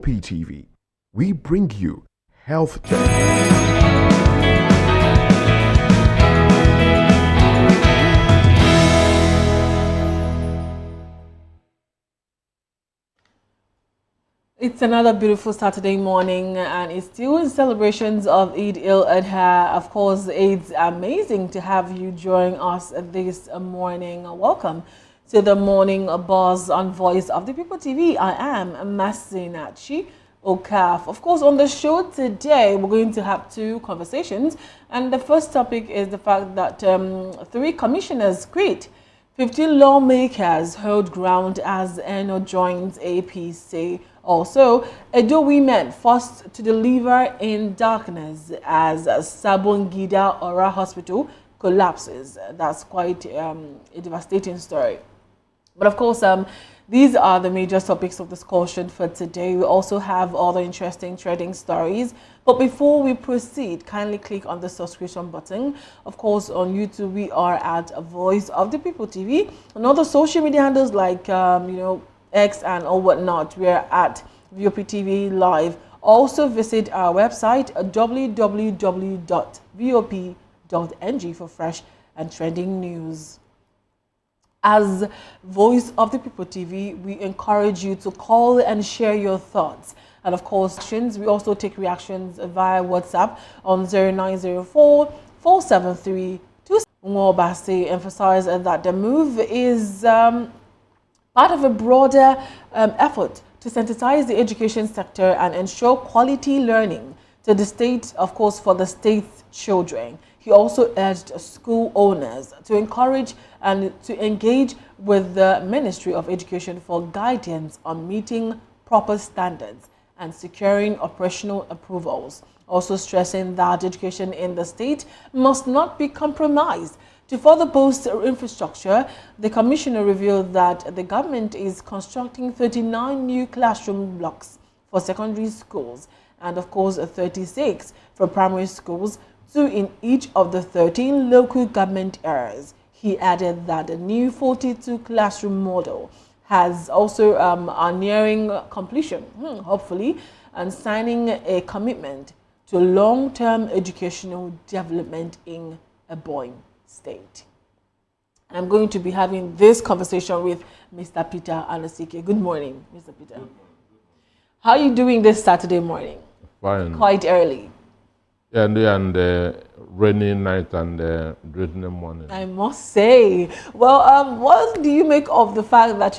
PTV, we bring you health tech. It's another beautiful Saturday morning, and it's still in celebrations of Eid al-Adha. Of course, it's amazing to have you join us this morning. Welcome to the Morning Buzz on Voice of the People TV. I am Masinachi Okaf. Of course, on the show today, we're going to have two conversations, and the first topic is the fact that 3 commissioners quit. 15 lawmakers hold ground as Eno joins APC. Also, Edo women forced to deliver in darkness as Sabongida Ora Hospital collapses. That's quite a devastating story. But of course, these are the major topics of discussion for today. We also have other interesting trading stories. But before we proceed, kindly click on the subscription button. Of course, on YouTube, we are at Voice of the People TV. And other social media handles like, X and or whatnot, we are at VOP TV Live. Also visit our website, www.vop.ng for fresh and trending news. As Voice of the People TV, we encourage you to call and share your thoughts. And of course, we also take reactions via WhatsApp on 0904 473 Nwobasi emphasized that the move is part of a broader effort to sensitize the education sector and ensure quality learning to the state, of course, for the state's children. He also urged school owners to encourage and to engage with the Ministry of Education for guidance on meeting proper standards and securing operational approvals. Also stressing that education in the state must not be compromised. To further boost infrastructure, the commissioner revealed that the government is constructing 39 new classroom blocks for secondary schools and, of course, 36 for primary schools, 2 in each of the 13 local government areas. He added that the new 42 classroom model has also are nearing completion, hopefully, and signing a commitment to long-term educational development in Ebonyi State. And I'm going to be having this conversation with Mr. Peter Anosike. Good morning, Mr. Peter. How are you doing this Saturday morning? Fine. Quite early. And rainy night and drizzling morning. I must say. Well, what do you make of the fact that,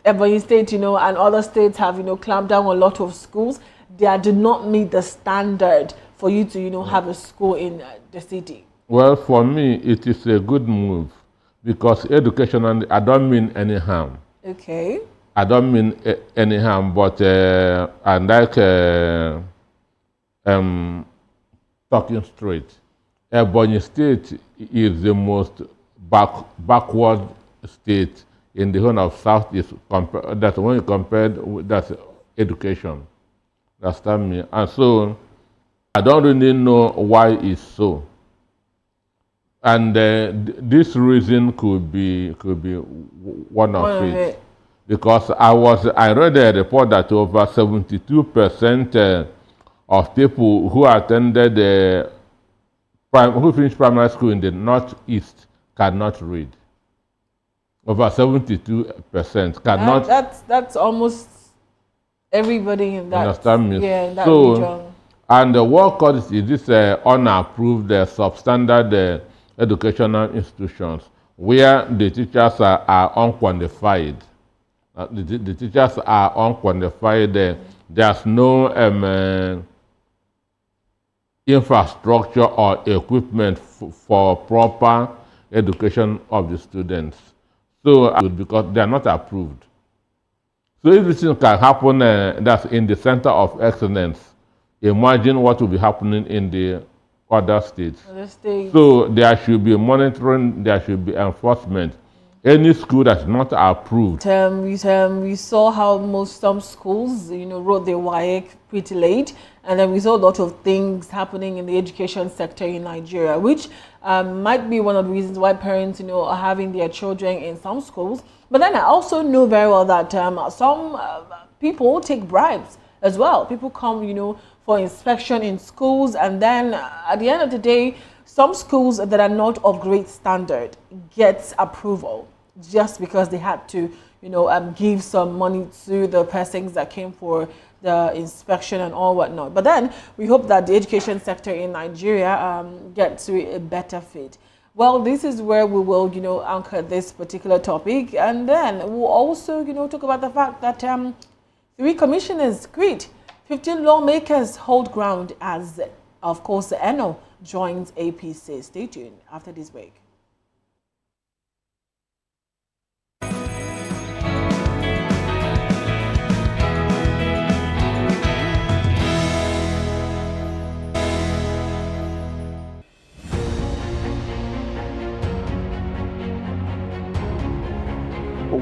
Ebonyi State, and other states have, clamped down on a lot of schools that do not meet the standard for you to, have a school in the city? Well, for me, it is a good move because education, and I don't mean any harm. Okay. I don't mean any harm, but I like talking straight. Ebonyi State is the most backward state in the whole of Southeast. That's when you compared with that education. Understand me? And so I don't really know why it's so. And this reason could be one of it. Because I read a report that over 72% of people who attended who finished primary school in the Northeast cannot read. Over 72% cannot. That's almost everybody in that. Understand me? Yeah, in that region. And what causes this unapproved substandard educational institutions where the teachers are unqualified. The teachers are unqualified. There's no infrastructure or equipment for proper education of the students. So because they are not approved. So if this can happen that's in the center of excellence, imagine what will be happening in the other states. So there should be monitoring, there should be enforcement. Any school that's not approved. We saw how some schools, wrote their WAEC pretty late, and then we saw a lot of things happening in the education sector in Nigeria, which might be one of the reasons why parents, are having their children in some schools. But then I also know very well that some people take bribes as well. People come, for inspection in schools, and then at the end of the day, some schools that are not of great standard get approval just because they had to, give some money to the persons that came for the inspection and all whatnot. But then we hope that the education sector in Nigeria gets to a better fit. Well, this is where we will, anchor this particular topic, and then we'll also, talk about the fact that 3 commissioners quit, 15 lawmakers hold ground as, of course, the NO joins APC. Stay tuned after this break.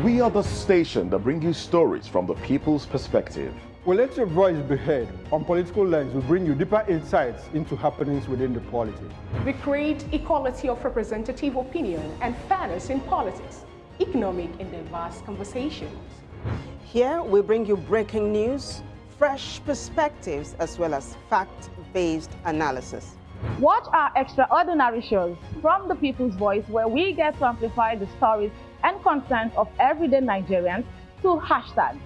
We are the station that bring you stories from the people's perspective. We let your voice be heard. On Political Lens, we bring you deeper insights into happenings within the polity. We create equality of representative opinion and fairness in politics, economic and diverse conversations. Here we bring you breaking news, fresh perspectives, as well as fact-based analysis. Watch our extraordinary shows From the People's Voice, where we get to amplify the stories and concerns of everyday Nigerians, to hashtag.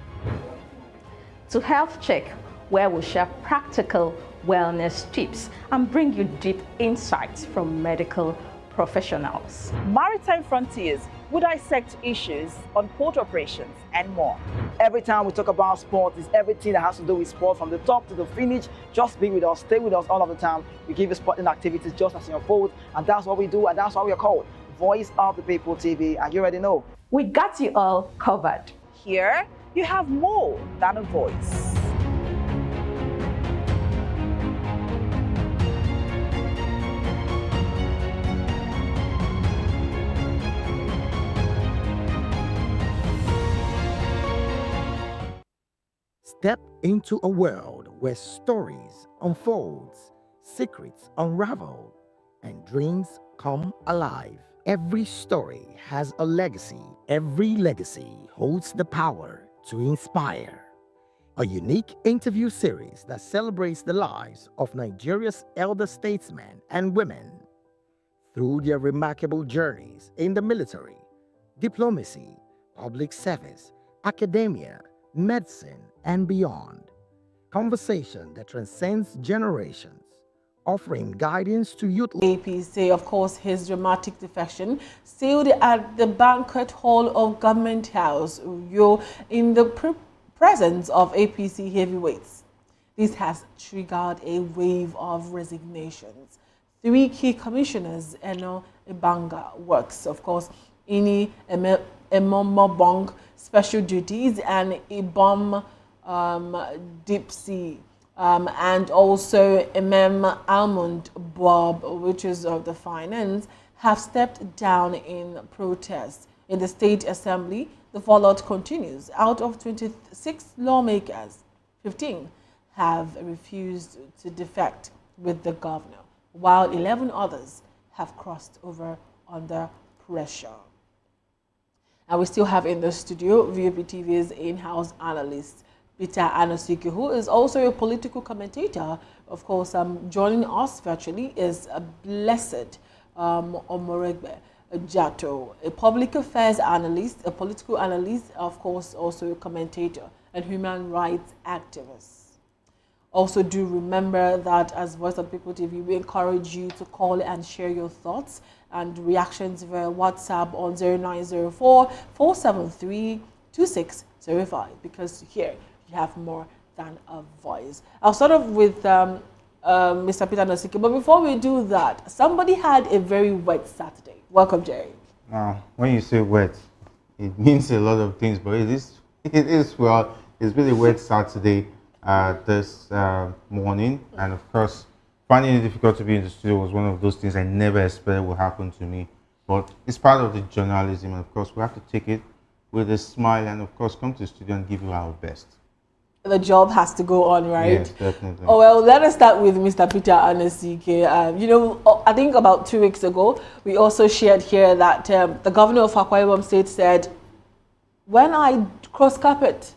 To Health Check, where we share practical wellness tips and bring you deep insights from medical professionals. Maritime Frontiers will dissect issues on port operations and more. Every time we talk about sport, it's everything that has to do with sport, from the top to the finish. Just be with us, stay with us all of the time. We give you sporting activities just as you unfold, and that's what we do, and that's why we are called Voice of the People TV, and you already know. We got you all covered. Here, you have more than a voice. Step into a world where stories unfold, secrets unravel, and dreams come alive. Every story has a legacy. Every legacy holds the power to inspire. A unique interview series that celebrates the lives of Nigeria's elder statesmen and women through their remarkable journeys in the military, diplomacy, public service, academia, medicine, and beyond. Conversation that transcends generations, offering guidance to youth. APC, of course, his dramatic defection sealed at the banquet hall of Government House, Uyo, in the presence of APC heavyweights. This has triggered a wave of resignations. 3 key commissioners, Eno Ibanga works, of course, Ini Emomobong, special duties, and Ibom deep sea, and also Almond Bob, which is of the finance, have stepped down in protest. In the State Assembly, the fallout continues. Out of 26 lawmakers, 15 have refused to defect with the governor, while 11 others have crossed over under pressure. And we still have in the studio VOP TV's in-house analyst, Peter Anosike, who is also a political commentator. Of course, joining us virtually is a Blessed Omoregbe Jato, a public affairs analyst, a political analyst, of course, also a commentator and human rights activist. Also, do remember that as Voice of People TV, we encourage you to call and share your thoughts and reactions via WhatsApp on 0904-473-2605, because here you have more than a voice. I'll start off with Mr. Peter Anosike, but before we do that, somebody had a very wet Saturday. Welcome, Jerry. When you say wet, it means a lot of things, but it is well, it's been a wet Saturday this morning, and of course, finding it difficult to be in the studio was one of those things I never expected would happen to me. But it's part of the journalism, and of course, we have to take it with a smile and, of course, come to the studio and give you our best. The job has to go on, right? Yes, definitely. Oh, well, let us start with Mr. Peter Anosike. I think about 2 weeks ago, we also shared here that the governor of Akwa Ibom State said, when I cross carpet,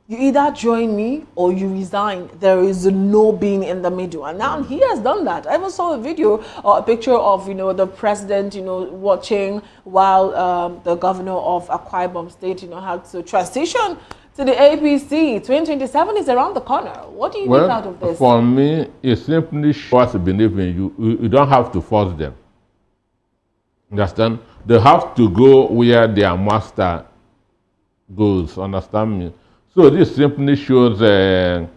You either join me or you resign. There is no being in the middle. And now he has done that. I even saw a video or a picture of, the president, watching while the governor of Akwa Ibom State, had to transition to the APC. 2027 is around the corner. What do you make out of this? For me, it simply shows belief in you. You don't have to force them. Understand? They have to go where their master goes. Understand me? So this simply shows the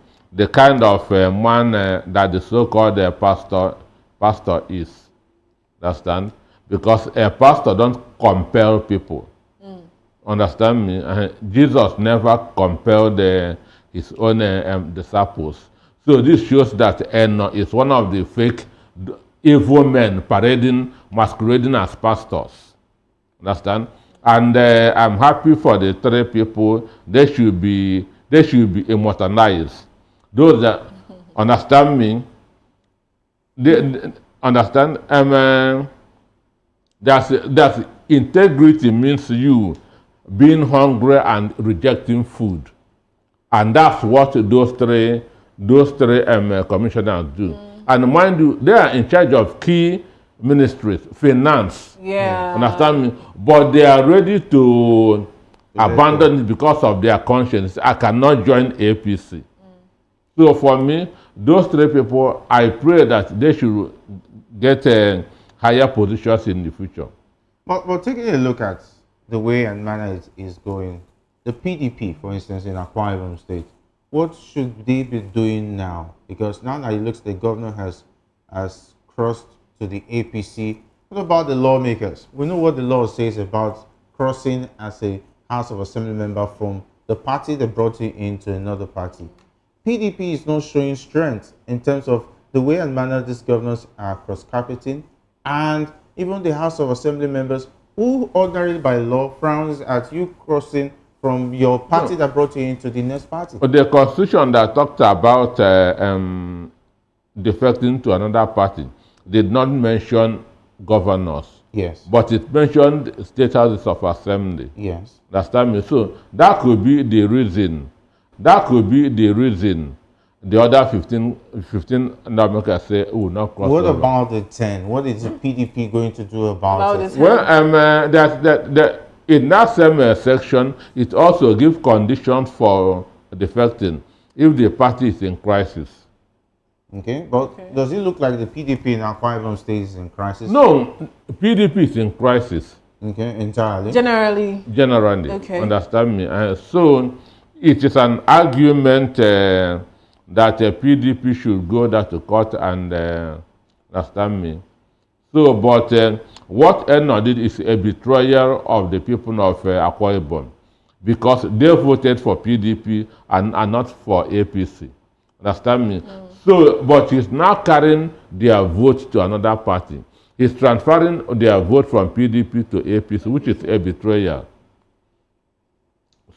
kind of man that the so-called pastor is. Understand? Because a pastor don't compel people. Understand me? Jesus never compelled his own disciples. So this shows that Eno is one of the fake evil men masquerading as pastors. Understand? And I'm happy for the three people. They should be immortalized. Those that understand me, they understand. That integrity means you being hungry and rejecting food, and that's what those three commissioners do. And mind you, they are in charge of key ministries, finance. Yeah. Understand me? But they are ready to abandon it because of their conscience. I cannot join APC. So for me, those three people, I pray that they should get higher positions in the future. But taking a look at the way and manner it is going, the PDP, for instance, in Akwa Ibom State, what should they be doing now? Because now that it looks the governor has crossed to the APC. What about the lawmakers? We know what the law says about crossing as a House of Assembly member from the party that brought you into another party. PDP is not showing strength in terms of the way and manner these governors are cross-carpeting, and even the House of Assembly members who ordinarily by law frowns at you crossing from your party that brought you into the next party. But the constitution that talked about defecting to another party did not mention governors. Yes. But it mentioned state houses of assembly. Yes. Understand me? So that could be the reason. That could be the reason the other 15 lawmakers say, oh, not cross What over. about the 10? What is the PDP going to do about it? Well, in that same section, it also gives conditions for defecting if the party is in crisis. Okay, but does it look like the PDP in Akwa Ibom State is in crisis? No, PDP is in crisis. Okay, entirely? Generally. Okay. Understand me? So it is an argument that PDP should go that to court and understand me. So, but what Eno did is a betrayal of the people of Akwa Ibom, because they voted for PDP and not for APC. Understand me? So, but he's now carrying their vote to another party. He's transferring their vote from PDP to APC, which is a betrayal.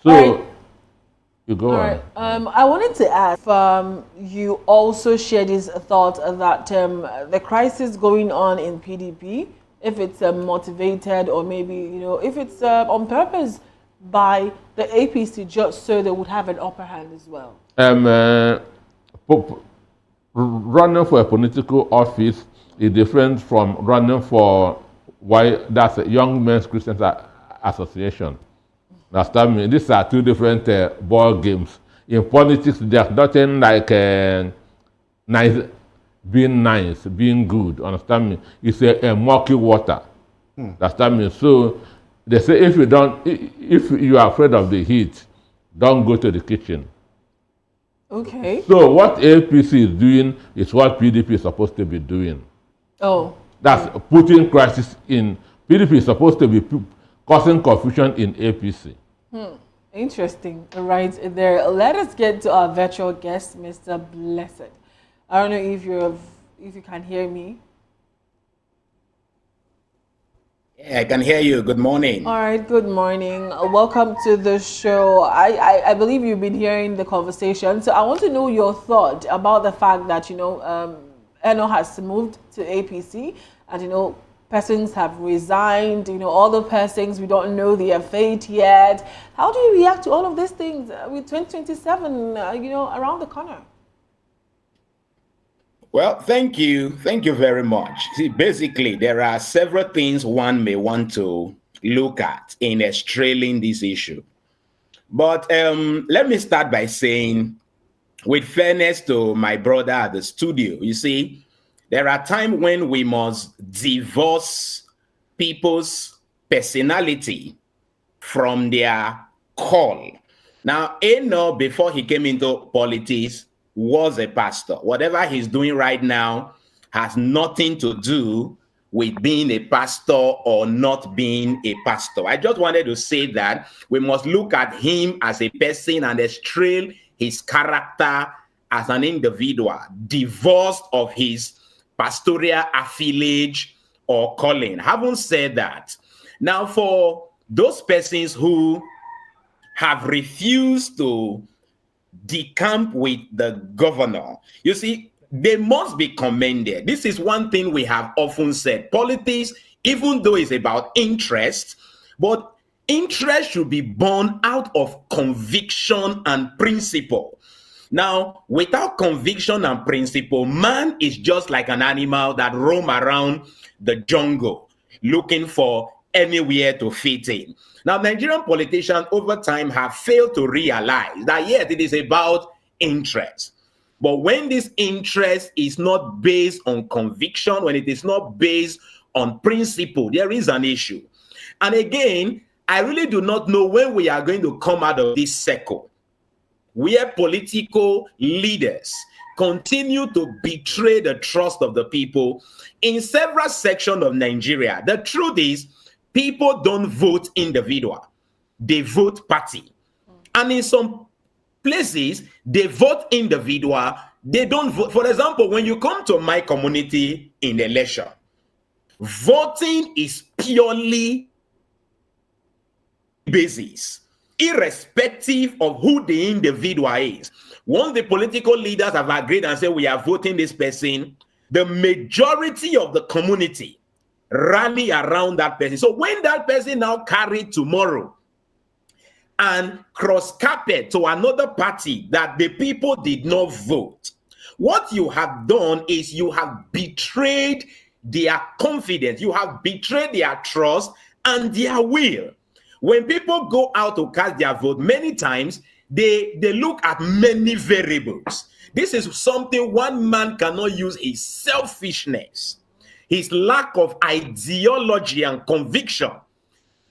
So, you go on. I wanted to ask if you also share this thought that the crisis going on in PDP, if it's motivated or maybe, if it's on purpose by the APC just so they would have an upper hand as well. Running for a political office is different from running for that's a Young Men's Christian Association. Understand me? These are two different ball games. In politics, there's nothing like being good. Understand me? It's a murky water. Understand me? So they say if you are afraid of the heat, don't go to the kitchen. Okay. So what APC is doing is what PDP is supposed to be doing. Oh. That's putting crisis in. PDP is supposed to be causing confusion in APC. Interesting. Right there. Let us get to our virtual guest, Mr. Blessed. I don't know if you can hear me. Yeah, I can hear you. Good morning. All right, good morning. Welcome to the show. I believe you've been hearing the conversation. So I want to know your thought about the fact that, Eno has moved to APC and, persons have resigned, other persons, we don't know their fate yet. How do you react to all of these things with 2027, around the corner? Well, thank you. Thank you very much. See, basically, there are several things one may want to look at in extracting this issue. But let me start by saying, with fairness to my brother at the studio, you see, there are times when we must divorce people's personality from their call. Now, Eno, before he came into politics, was a pastor. Whatever he's doing right now has nothing to do with being a pastor or not being a pastor. I just wanted to say that we must look at him as a person and extract his character as an individual, divorced of his pastoral affiliate or calling. Having said that, now for those persons who have refused to decamp with the governor, you see, they must be commended. This is one thing we have often said. Politics, even though it's about interest, but interest should be born out of conviction and principle. Now, without conviction and principle, man is just like an animal that roam around the jungle looking for anywhere to fit in. Now, Nigerian politicians over time have failed to realize that, yes, it is about interest. But when this interest is not based on conviction, when it is not based on principle, there is an issue. And again, I really do not know when we are going to come out of this circle where political leaders continue to betray the trust of the people in several sections of Nigeria. The truth is, people don't vote individual, they vote party. And in some places, they vote individual, they don't vote. For example, when you come to my community in the election, voting is purely basis, irrespective of who the individual is. Once the political leaders have agreed and said we are voting this person, the majority of the community rally around that person. So when that person now carried tomorrow and cross carpet to another party that the people did not vote, what you have done is you have betrayed their confidence, you have betrayed their trust and their will. When people go out to cast their vote, many times they look at many variables. This is something one man cannot use his selfishness, his lack of ideology and conviction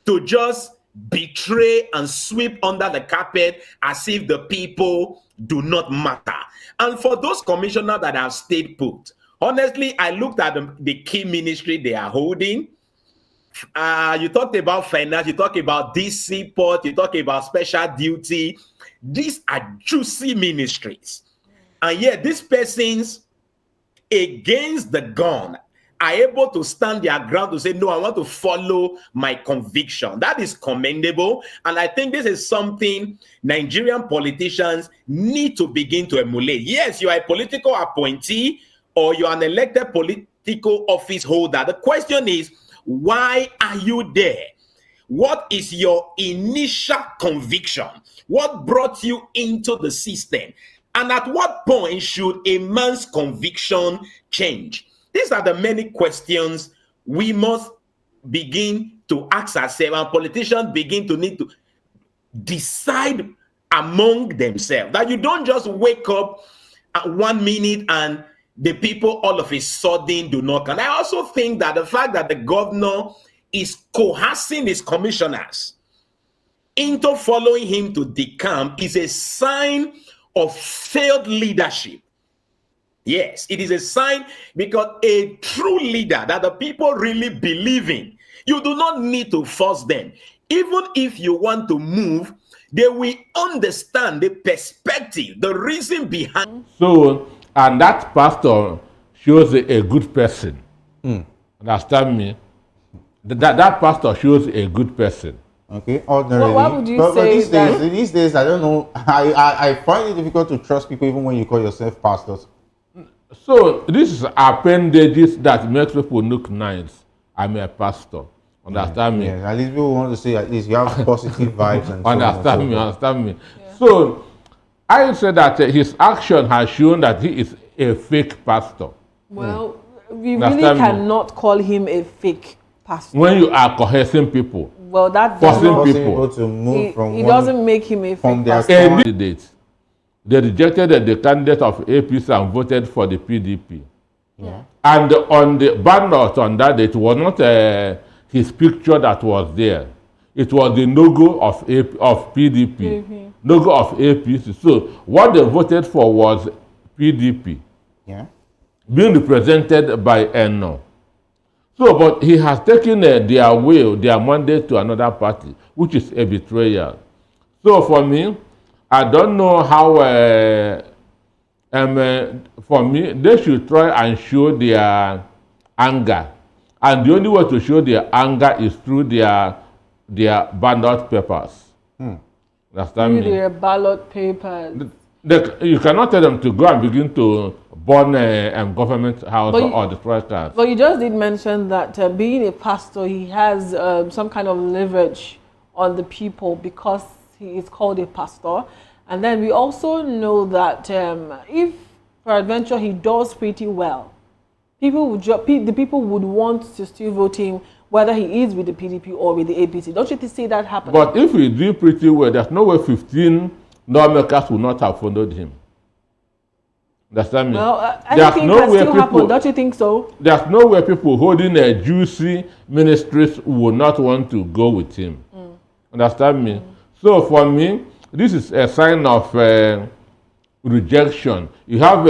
to just betray and sweep under the carpet as if the people do not matter. And for those commissioners that have stayed put, honestly, I looked at the key ministry they are holding. You talked about finance, you talk about DC port, you talk about special duty. These are juicy ministries. And yet these persons against the gun are able to stand their ground to say, no, I want to follow my conviction. That is commendable. And I think this is something Nigerian politicians need to begin to emulate. Yes, you are a political appointee or you are an elected political office holder. The question is, why are you there? What is your initial conviction? What brought you into the system? And at what point should a man's conviction change? These are the many questions we must begin to ask ourselves, and politicians begin to need to decide among themselves. That you don't just wake up at 1 minute and the people all of a sudden do not. And I also think that the fact that the governor is coercing his commissioners into following him to decamp is a sign of failed leadership. Yes, it is a sign, because a true leader that the people really believe in, you do not need to force them. Even if you want to move, they will understand the perspective, the reason behind. So, and that pastor shows a good person. Understand me? That pastor shows a good person. Okay, ordinarily. Why would you but say that? These days, I don't know. I find it difficult to trust people even when you call yourself pastors. So this is appendages that makes people look nice I'm a pastor. Understand me? Yeah, at least people want to say at least you have positive vibes and Understand me? so Understand me? Yeah. So I say that his action has shown that he is a fake pastor. Well, we really cannot call him a fake pastor. When you are coercing people, well, that forcing people to move from it doesn't make him a fake pastor. Candidates, they rejected the candidate of APC and voted for the PDP. Yeah. And on the ballot on that day, it was not his picture that was there. It was the logo of PDP, logo of APC. So what they voted for was PDP, being represented by Eno. So, but he has taken their will, their mandate to another party, which is a betrayal. So for me, I don't know how, for me, they should try and show their anger. And the only way to show their anger is through their ballot papers. Understand me? Their ballot papers. You cannot tell them to go and begin to burn government house or destroy cars. But you just did mention that being a pastor, he has some kind of leverage on the people because he is called a pastor. And then we also know that if peradventure he does pretty well, the people would want to still vote him whether he is with the PDP or with the APC. Don't you see that happen? But if he do pretty well, there's no way 15 lawmakers will not have followed him. Understand me? Well, anything can still happen. Don't you think so? There's no way people holding a juicy ministries will not want to go with him. Understand me? So for me, this is a sign of rejection. You have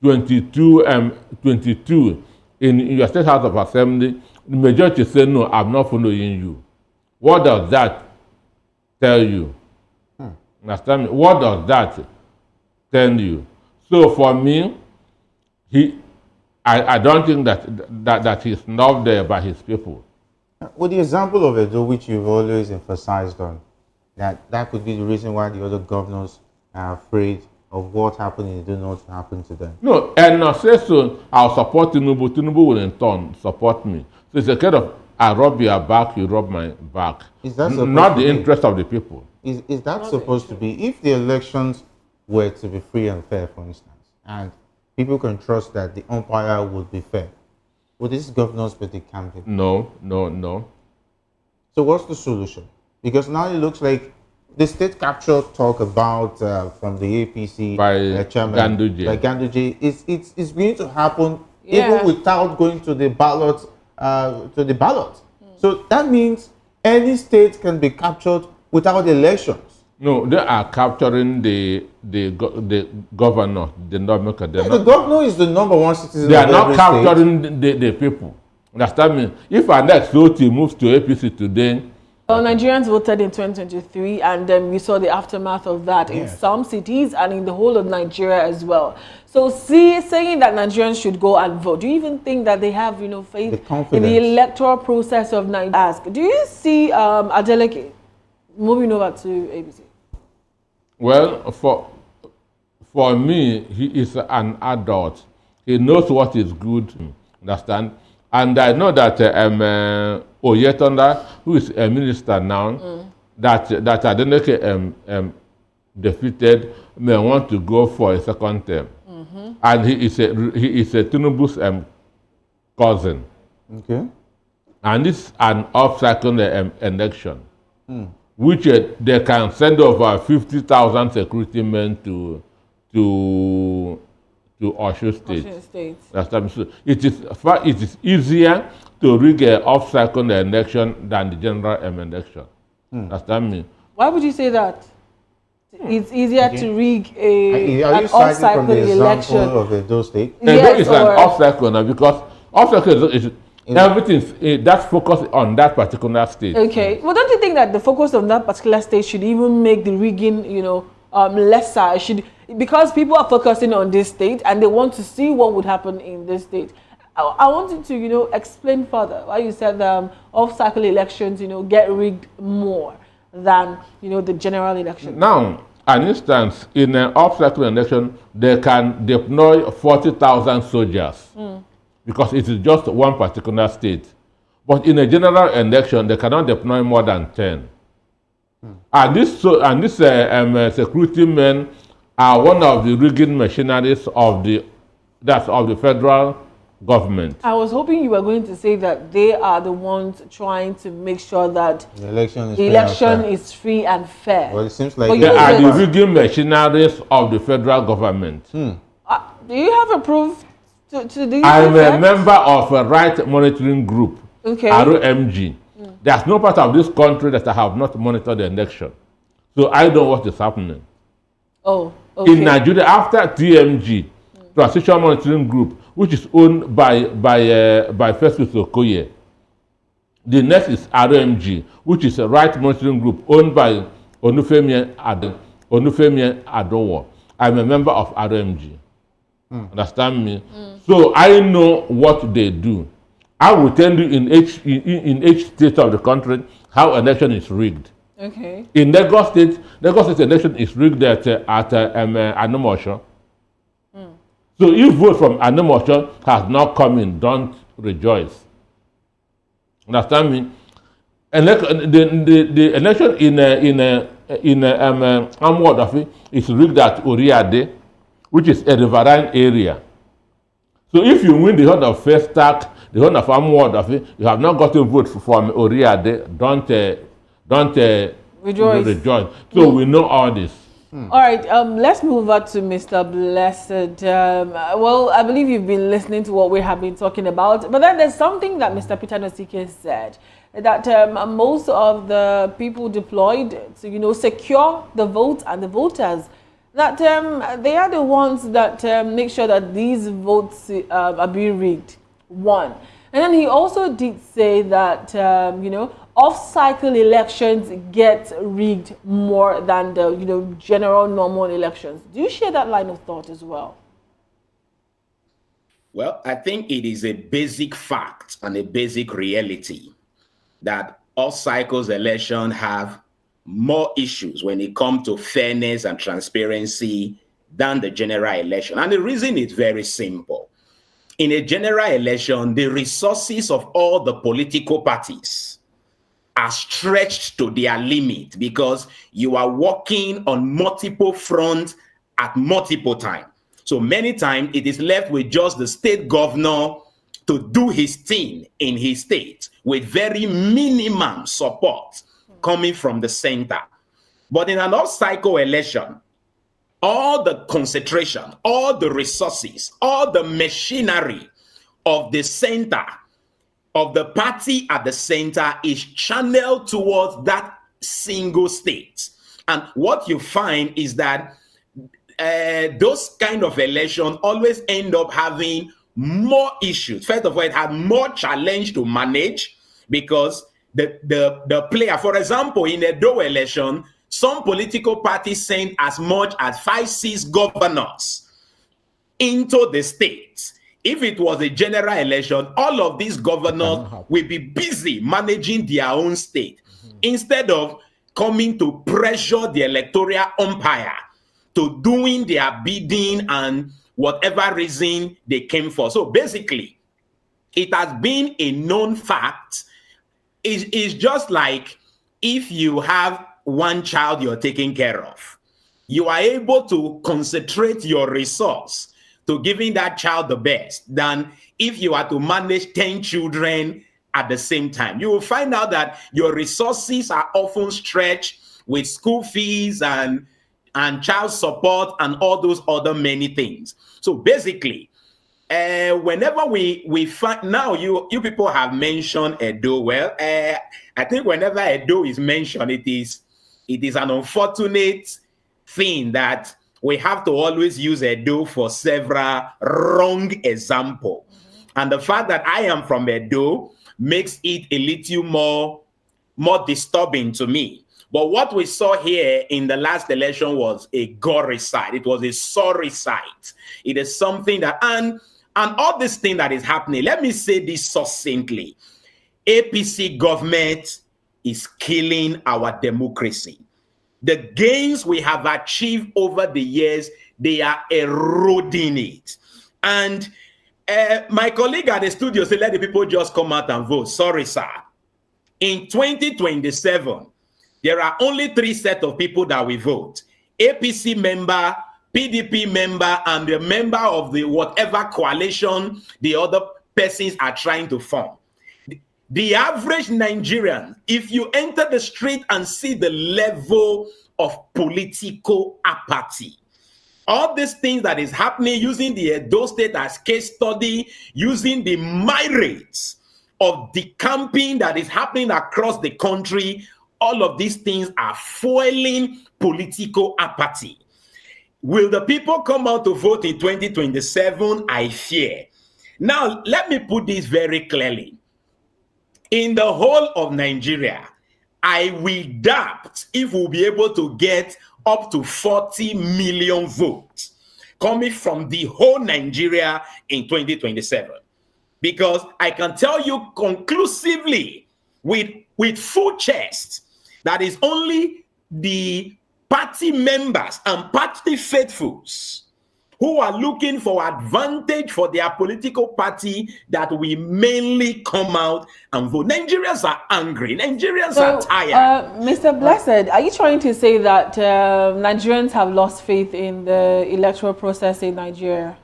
22 in your state house of assembly. The majority say no, I'm not following you. What does that tell you? Understand me? What does that tell you? So for me, I don't think that he's loved there by his people. With the example of Edo, which you've always emphasized on, that could be the reason why the other governors are afraid of what happened in Edo not to happen to them. No, and I say so, I'll support Tinubu. Tinubu will in turn support me. So it's a kind of, I rub your back, you rub my back. Is that not the interest of the people? Is that supposed to be, if the elections were to be free and fair, for instance, and people can trust that the umpire would be fair, would these governors be decamping? No. So what's the solution? Because now it looks like the state capture talk about from the APC by chairman, Ganduje. It's going to happen even without going to the ballot. So that means any state can be captured without elections. No, they are capturing the governor, the lawmaker. The governor is the number one citizen. They are not capturing the people. Understand me? If our next vote moves to APC today. Well, Nigerians voted in 2023, and then we saw the aftermath of that in some cities and in the whole of Nigeria as well. So, saying that Nigerians should go and vote, do you even think that they have, faith in the electoral process of Nigeria? Do you see Adeleke moving over to ABC? Well, for me, he is an adult. He knows what is good. Understand? And I know that Oyetonda, who is a minister now, that Adeleke defeated, may want to go for a second term. And he is a Tinubu's cousin. Okay. And it's an off-cycle election, which they can send over 50,000 security men to Osho State. So it is easier to rig an off-cycle election than the general election. Understand me? Why would you say that? It's easier to rig an off-cycle election. Of Edo State? Yes, it's an off-cycle now because off-cycle is everything that's focused on that particular state. Okay. Well, don't you think that the focus on that particular state should even make the rigging, lesser? Because people are focusing on this state and they want to see what would happen in this state. I wanted to, explain further why you said off-cycle elections, get rigged more than, the general election. Now, an instance, in an off-cycle election, they can deploy 40,000 soldiers because it is just one particular state. But in a general election, they cannot deploy more than 10. And this security men are one of the rigging machineries of the federal government. I was hoping you were going to say that they are the ones trying to make sure that The election is free and fair. Well, it seems like they are the rigging machineries of the federal government. Do you have a proof to these? I'm a member of a right monitoring group, ROMG. There's no part of this country that I have not monitored the election. So I know what is happening. Oh, okay. In Nigeria, after TMG, Transition Monitoring Group, which is owned by Festus Okoye, the next is ROMG, which is a right monitoring group owned by Onufemi Adowo. I'm a member of ROMG. Understand me? So I know what they do. I will tell you in each state of the country how election is rigged. Okay. In Lagos State election is rigged at Anomosho. So if vote from Anomosho has not come in, don't rejoice. Understand me? The election in Amwadafi is rigged at Oriade, which is a riverine area. So if you win the whole of First Stack, the whole of Amwadafi, you have not gotten vote from Oriade, don't rejoice. So we know all this. All right, let's move on to Mr. Blessed. Well, I believe you've been listening to what we have been talking about, but then there's something that Mr. Peter Nosike said, that most of the people deployed to, secure the vote and the voters, that they are the ones that make sure that these votes are being rigged. One. And then he also did say that, off-cycle elections get rigged more than the, general normal elections. Do you share that line of thought as well? Well, I think it is a basic fact and a basic reality that off-cycles election have more issues when it comes to fairness and transparency than the general election. And the reason is very simple. In a general election, the resources of all the political parties are stretched to their limit because you are working on multiple fronts at multiple times. So many times it is left with just the state governor to do his thing in his state with very minimum support coming from the center. But in an off-cycle election, all the concentration, all the resources, all the machinery of the center, of the party at the center is channeled towards that single state. And what you find is that those kind of elections always end up having more issues. First of all, it has more challenge to manage because the player, for example, in a Edo election, some political parties sent as much as 5-6 governors into the state. If it was a general election, all of these governors will be busy managing their own state instead of coming to pressure the electoral umpire to doing their bidding and whatever reason they came for. So basically, it has been a known fact. It's just like if you have one child you're taking care of, you are able to concentrate your resource to giving that child the best than if you are to manage 10 children at the same time. You will find out that your resources are often stretched with school fees and child support and all those other many things. So basically, whenever we find, now you people have mentioned Edo. Well, I think whenever Edo is mentioned, it is an unfortunate thing that we have to always use Edo for several wrong examples. And the fact that I am from Edo makes it a little more disturbing to me. But what we saw here in the last election was a gory sight. It was a sorry sight. It is something that, and all this thing that is happening, let me say this succinctly. APC government is killing our democracy. The gains we have achieved over the years, they are eroding it. And My colleague at the studio said, let the people just come out and vote. Sorry, sir. In 2027, there are only 3 sets of people that will vote. APC member, PDP member, and the member of the whatever coalition the other persons are trying to form. The average Nigerian, if you enter the street and see the level of political apathy, all these things that is happening, using the Edo State as case study, using the myriads of the camping that is happening across the country, all of these things are fueling political apathy. Will the people come out to vote in 2027? I fear. Now, let me put this very clearly. In the whole of Nigeria, I will doubt if we'll be able to get up to 40 million votes coming from the whole Nigeria in 2027. Because I can tell you conclusively with full chest that is only the party members and party faithfuls who are looking for advantage for their political party that we mainly come out and vote. Nigerians are angry. Nigerians are tired. Mr. Blessed, are you trying to say that Nigerians have lost faith in the electoral process in Nigeria?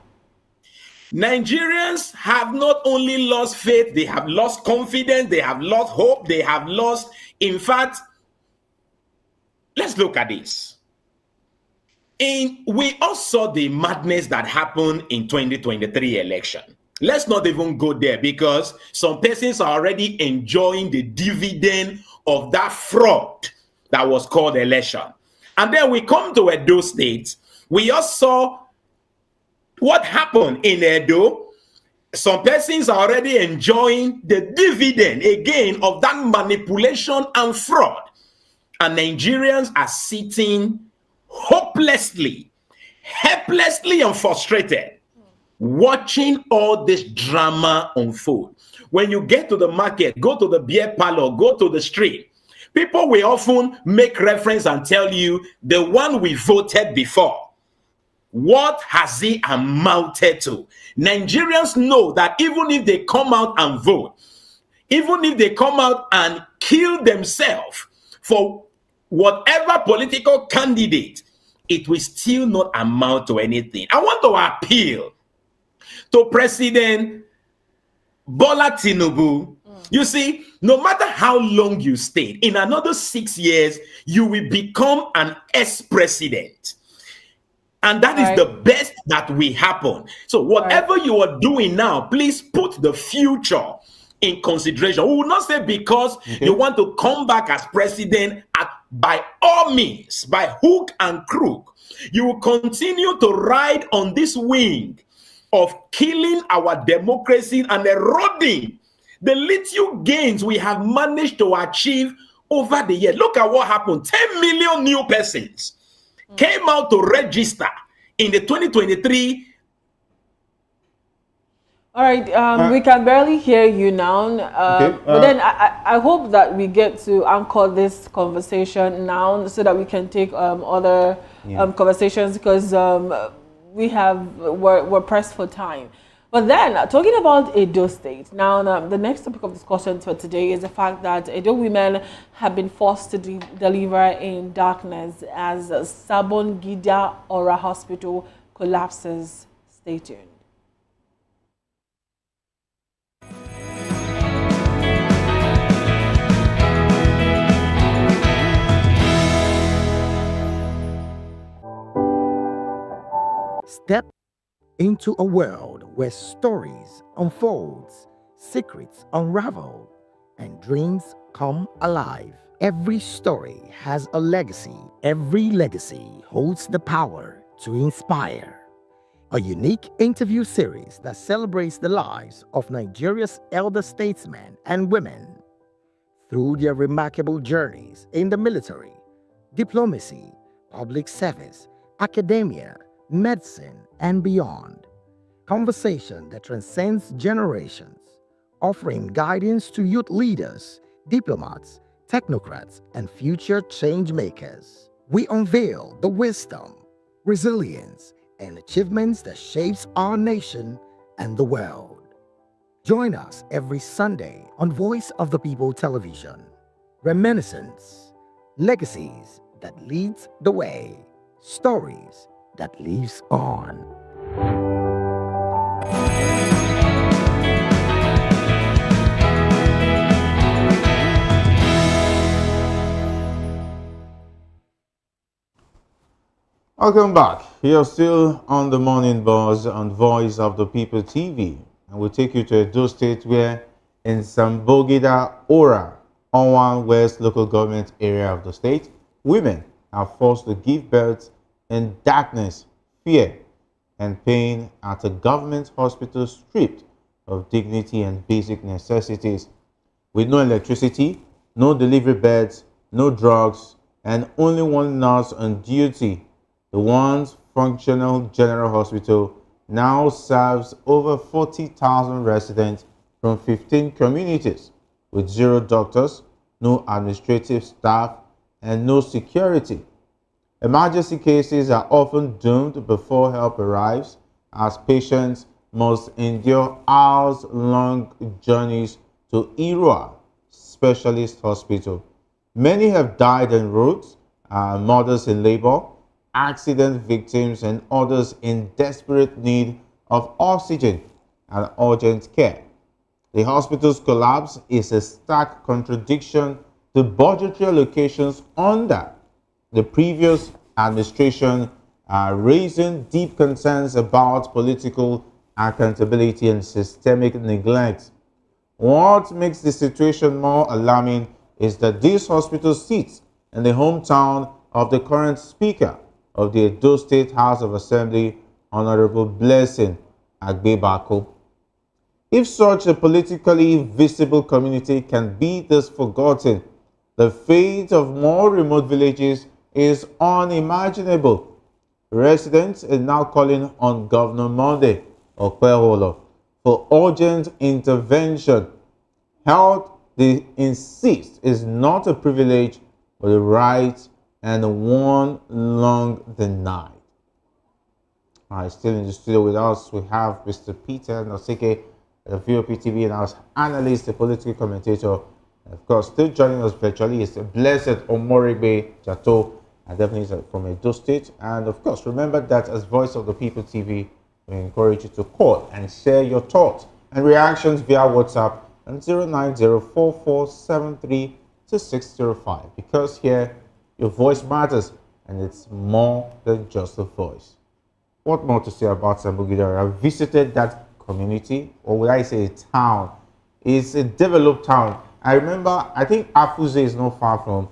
Nigerians have not only lost faith, they have lost confidence, they have lost hope, they have lost, in fact, let's look at this. We all saw the madness that happened in 2023 election. Let's not even go there because some persons are already enjoying the dividend of that fraud that was called election. And then we come to Edo State. We all saw what happened in Edo. Some persons are already enjoying the dividend again of that manipulation and fraud. And Nigerians are sitting hopelessly, helplessly and frustrated, watching all this drama unfold. When you get to the market, go to the beer parlor, go to the street, people will often make reference and tell you the one we voted before. What has he amounted to? Nigerians know that even if they come out and vote, even if they come out and kill themselves for whatever political candidate, it will still not amount to anything. I want to appeal to President Bola Tinubu. You see, no matter how long you stay, in another 6 years, you will become an ex-president. And that is the best that will happen. So whatever you are doing now, please put the future in consideration. We will not say because you want to come back as president, by all means, by hook and crook, you will continue to ride on this wing of killing our democracy and eroding the little gains we have managed to achieve over the years. Look at what happened. 10 million new persons came out to register in the 2023. All right, we can barely hear you now, but then I hope that we get to anchor this conversation now so that we can take other conversations because we're pressed for time. But then, talking about Edo State, now the next topic of discussion for today is the fact that Edo women have been forced to deliver in darkness as Sabon Gida Ora Hospital collapses. Stay tuned. Step into a world where stories unfolds, secrets unravel, and dreams come alive. Every story has a legacy. Every legacy holds the power to inspire. A unique interview series that celebrates the lives of Nigeria's elder statesmen and women through their remarkable journeys in the military, diplomacy, public service, academia, medicine, and beyond. Conversation that transcends generations, offering guidance to youth leaders, diplomats, technocrats, and future change makers. We unveil the wisdom, resilience, and achievements that shapes our nation and the world. Join us every Sunday on Voice of the People Television. Reminiscence, legacies that leads the way, stories that lives on. Welcome back. You're still on the Morning Buzz on Voice of the People TV. And we'll take you to Edo State where in Sambogida Ora, Owan West local government area of the state, women are forced to give birth in darkness, fear, and pain at a government hospital stripped of dignity and basic necessities. With no electricity, no delivery beds, no drugs, and only one nurse on duty, the once functional general hospital now serves over 40,000 residents from 15 communities with 0 doctors, no administrative staff, and no security. Emergency cases are often doomed before help arrives as patients must endure hours-long journeys to Irua Specialist Hospital. Many have died en route, mothers in labor, accident victims, and others in desperate need of oxygen and urgent care. The hospital's collapse is a stark contradiction to budgetary allocations under the previous administration, raising deep concerns about political accountability and systemic neglect. What makes the situation more alarming is that this hospital sits in the hometown of the current Speaker of the Edo State House of Assembly, Honorable Blessing Agbebako. If such a politically visible community can be this forgotten, the fate of more remote villages is unimaginable. Residents are now calling on Governor Monday Okpeholo for urgent intervention. Health, they insist, is not a privilege but a right and one long denied. Still in the studio with us, we have Mr. Peter Nosike, the VOP TV and our analyst, the political commentator. Of course, still joining us virtually is the Blessed Omorigbe Jato, and definitely from Edo State. And of course, remember that as Voice of the People TV, we encourage you to call and share your thoughts and reactions via WhatsApp on 09044732605, because here your voice matters and it's more than just a voice. What more to say about Sambogida? I visited that community, or would I say a town. It's a developed town. I remember, I think Afuze is not far from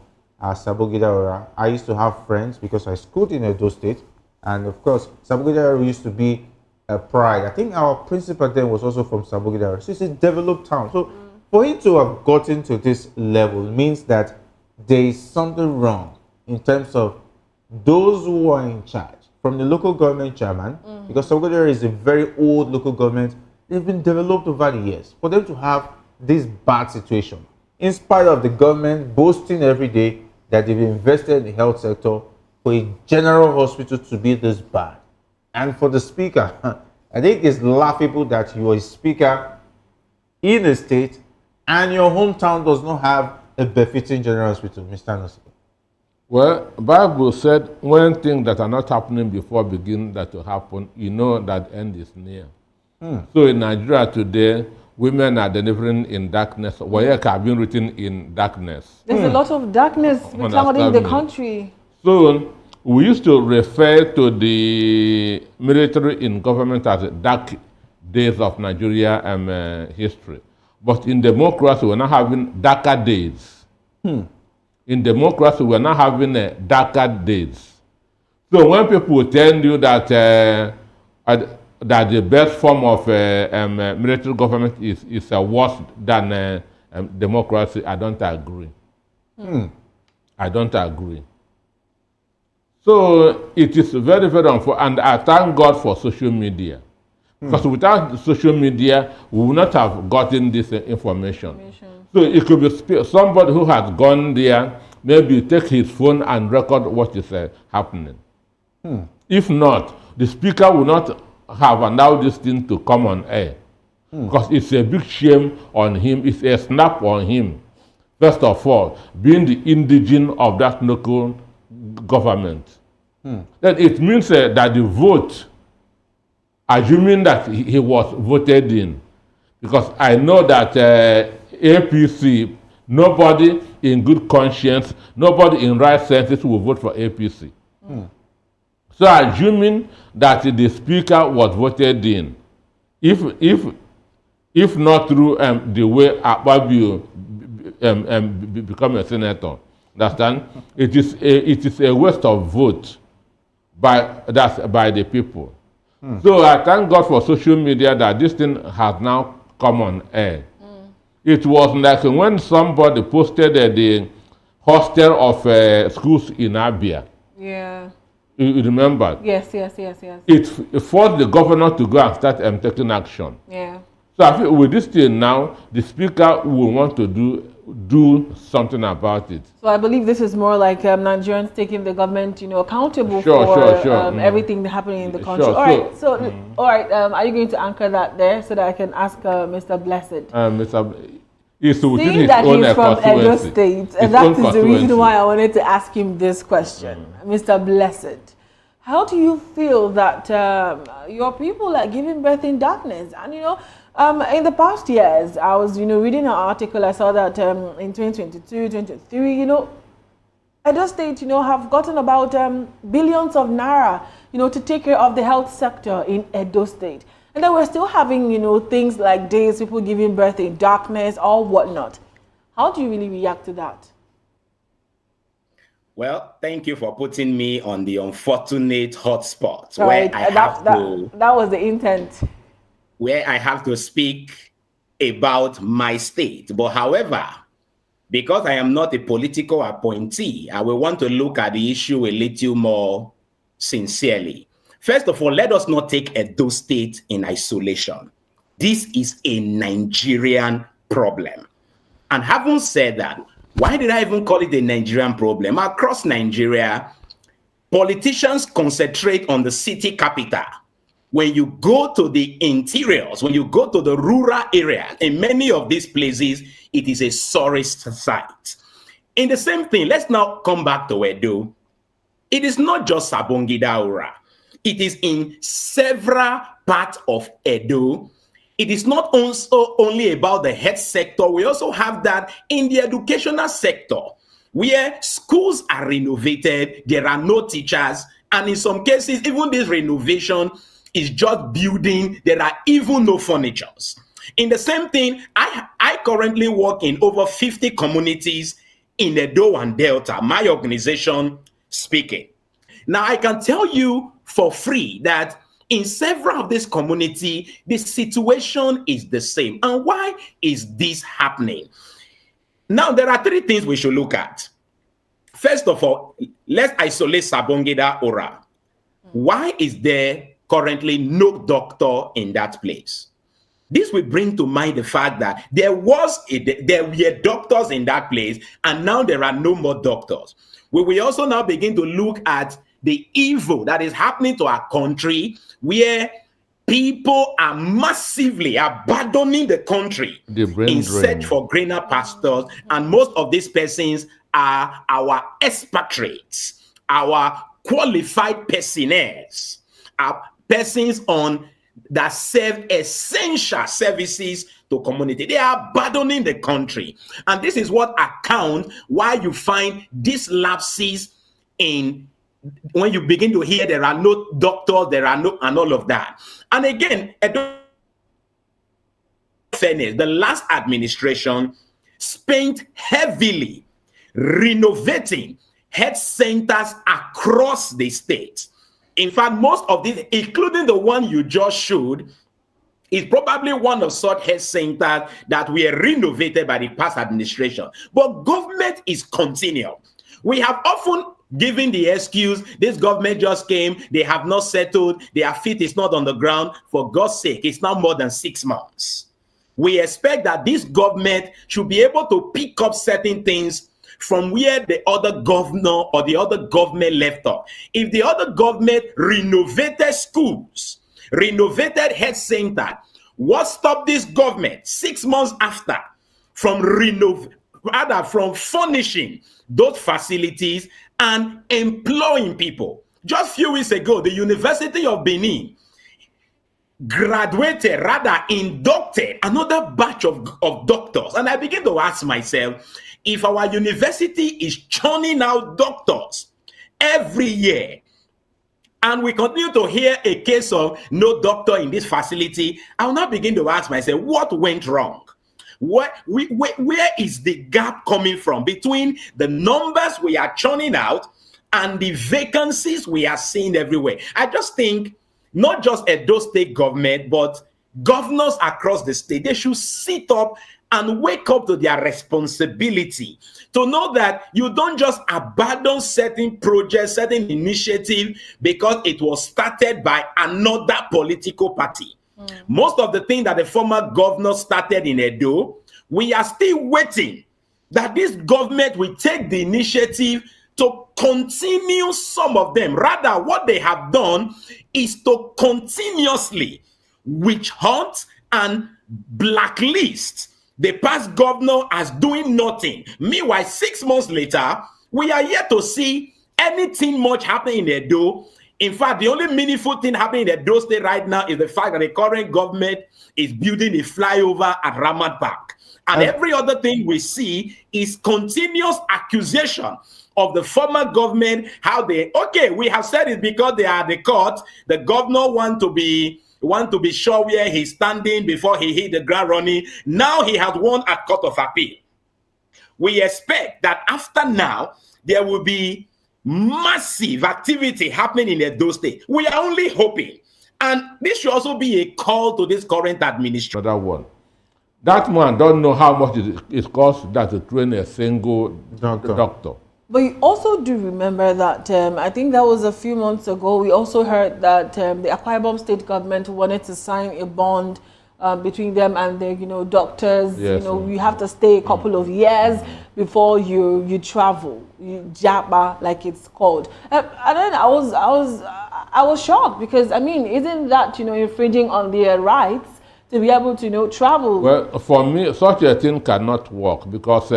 Sambogida. I used to have friends because I schooled in Edo State, and of course Sambogida used to be a pride. I think our principal then was also from Sambogida. So it's a developed town. So for it to have gotten to this level means that there is something wrong in terms of those who are in charge, from the local government chairman, because Sambogida is a very old local government. They've been developed over the years. For them to have this bad situation, in spite of the government boasting every day that they've invested in the health sector, for a general hospital to be this bad. And for the speaker, I think it's laughable that you are a speaker in a state and your hometown does not have a befitting general hospital, Mr. Nosike. Well, Bible said when things that are not happening before begin that to happen, you know that end is near. So in Nigeria today, women are delivering in darkness. Work have been written in darkness. There's a lot of darkness clouding the country. So we used to refer to the military in government as the dark days of Nigeria history. But in democracy, we're not having darker days. In democracy, we're not having darker days. So when people tell you that that the best form of military government is worse than democracy, I don't agree. I don't agree. So it is very, very unfortunate, and I thank God for social media. Because without social media, we would not have gotten this information. So it could be somebody who has gone there, maybe take his phone and record what is happening. If not, the speaker will not have allowed this thing to come on air. Because it's a big shame on him, it's a snap on him. First of all, being the indigene of that local government. Then it means that the vote, assuming that he was voted in, because I know that APC, nobody in good conscience, nobody in right senses will vote for APC. So assuming that the speaker was voted in, if not through the way Akpabio become a senator, understand? It is a waste of vote by the people. So I thank God for social media that this thing has now come on air. It was like when somebody posted the hostel of schools in Abia. Yeah. You remember? Yes. It forced the governor to go and start taking action. Yeah. So I feel with this thing now, the speaker will want to do something about it. So I believe this is more like Nigerians taking the government, accountable Sure. everything happening in the country. Sure. All right. All right. Are you going to anchor that there so that I can ask Mr. Blessed? Seeing that he's from Edo State, and that is the reason why I wanted to ask him this question, Mr. Blessed. How do you feel that your people are giving birth in darkness? And in the past years, I was reading an article. I saw that in 2022, 2023, Edo State have gotten about billions of naira to take care of the health sector in Edo State. And then we're still having, things like days, people giving birth in darkness or whatnot. How do you really react to that? Well, thank you for putting me on the unfortunate hotspot Right. where that was the intent. Where I have to speak about my state. But however, because I am not a political appointee, I will want to look at the issue a little more sincerely. First of all, let us not take Edo State in isolation. This is a Nigerian problem. And having said that, why did I even call it a Nigerian problem? Across Nigeria, politicians concentrate on the city capital. When you go to the interiors, when you go to the rural area, in many of these places, it is a sorry sight. In the same thing, let's now come back to Edo. It is not just Sabongida Ura. It is in several parts of Edo. It is not also only about the health sector. We also have that in the educational sector, where schools are renovated, there are no teachers, and in some cases, even this renovation is just building, there are even no furnitures. In the same thing, I currently work in over 50 communities in Edo and Delta, my organization speaking. Now, I can tell you for free that in several of these communities, the situation is the same. And why is this happening? Now, there are three things we should look at. First of all, let's isolate Sabongida Ora. Why is there currently no doctor in that place? This will bring to mind the fact that there were doctors in that place, and now there are no more doctors. We will also now begin to look at the evil that is happening to our country, where people are massively abandoning the country in search for greener pastures, and most of these persons are our expatriates, our qualified personnels, our persons that serve essential services to community. They are abandoning the country, and this is what accounts why you find these lapses in when you begin to hear there are no doctors, there are no, and all of that. And again, fairness, the last administration spent heavily renovating health centers across the state. In fact, most of these, including the one you just showed, is probably one of such health centers that were renovated by the past administration. But government is continual. We have often given the excuse, this government just came, they have not settled, their feet is not on the ground. For God's sake, it's now more than 6 months. We expect that this government should be able to pick up certain things from where the other governor or the other government left off. If the other government renovated schools, renovated health center. What stopped this government 6 months after from from furnishing those facilities and employing people? Just a few weeks ago, the University of Benin inducted another batch of doctors. And I begin to ask myself, if our university is churning out doctors every year, and we continue to hear a case of no doctor in this facility, I will now begin to ask myself, what went wrong? Where is the gap coming from between the numbers we are churning out and the vacancies we are seeing everywhere? I just think not just Edo State government, but governors across the state, they should sit up and wake up to their responsibility to know that you don't just abandon certain projects, certain initiative because it was started by another political party. Most of the things that the former governor started in Edo, we are still waiting that this government will take the initiative to continue some of them. Rather, what they have done is to continuously witch hunt and blacklist the past governor as doing nothing. Meanwhile, 6 months later, we are yet to see anything much happening in Edo. In fact, the only meaningful thing happening in Edo State right now is the fact that the current government is building a flyover at Ramat Park. And every other thing we see is continuous accusation of the former government, how they, okay, we have said it because they are the court. The governor want to be sure where he's standing before he hit the ground running. Now he has won at Court of Appeal. We expect that after now, there will be massive activity happening in Edo State. We are only hoping. And this should also be a call to this current administration. Another one. That man don't know how much it costs that to train a single doctor. But you also do remember that, I think that was a few months ago, we also heard that the Akwa Ibom state government wanted to sign a bond between them and the, doctors. Yes, you have to stay a couple of years before you travel, jaba, like it's called. And then I was shocked because, isn't that, infringing on their rights to be able to, travel? Well, for me, such a thing cannot work because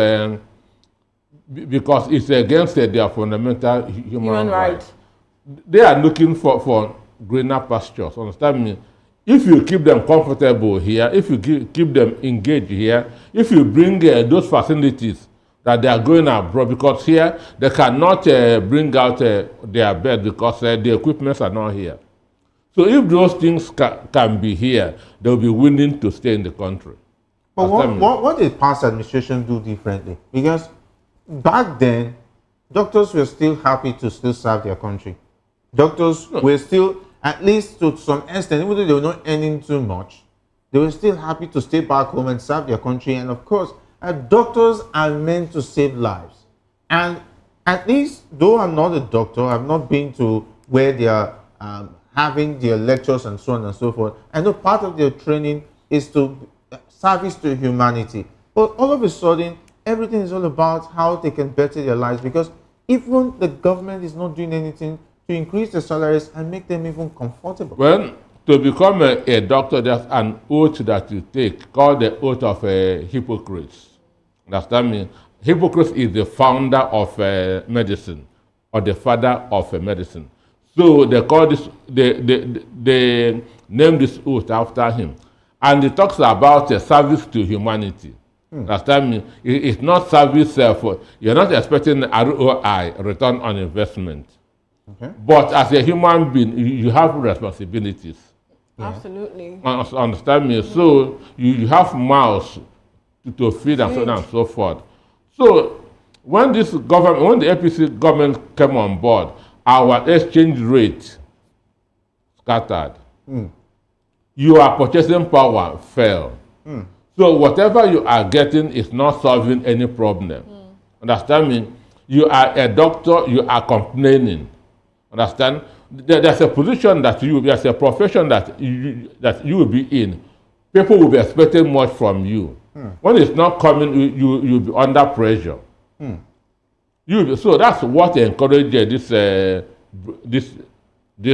it's against their fundamental human rights. They are looking for greener pastures, understand me? If you keep them comfortable here, if you keep them engaged here, if you bring those facilities that they are going abroad, because here they cannot bring out their bed because the equipments are not here. So if those things can be here, they will be willing to stay in the country. But what did past administration do differently? Because back then, doctors were still happy to still serve their country. Doctors were still, at least to some extent, even though they were not earning too much, they were still happy to stay back home and serve their country. And of course, doctors are meant to save lives. And at least, though I'm not a doctor, I've not been to where they are having their lectures and so on and so forth. I know part of their training is to service to humanity. But all of a sudden, everything is all about how they can better their lives, because even the government is not doing anything to increase the salaries and make them even comfortable. Well, to become a doctor, there's an oath that you take called the oath of Hippocrates. Understand me? Hippocrates is the founder of medicine, or the father of medicine. So they call this, they name this oath after him. And it talks about service to humanity. Understand me? It's not service for, you're not expecting ROI, return on investment. Okay. But as a human being, you have responsibilities. Yeah. Absolutely. Understand me? So you have mouths to feed and so on and so forth. So when this government, when the APC government came on board, our exchange rate scattered. Your purchasing power fell. So whatever you are getting is not solving any problem. Understand me? You are a doctor, you are complaining. Understand? There's a position that there's a profession that you will be in. People will be expecting much from you. When it's not coming, you'll be under pressure. So that's what encourages this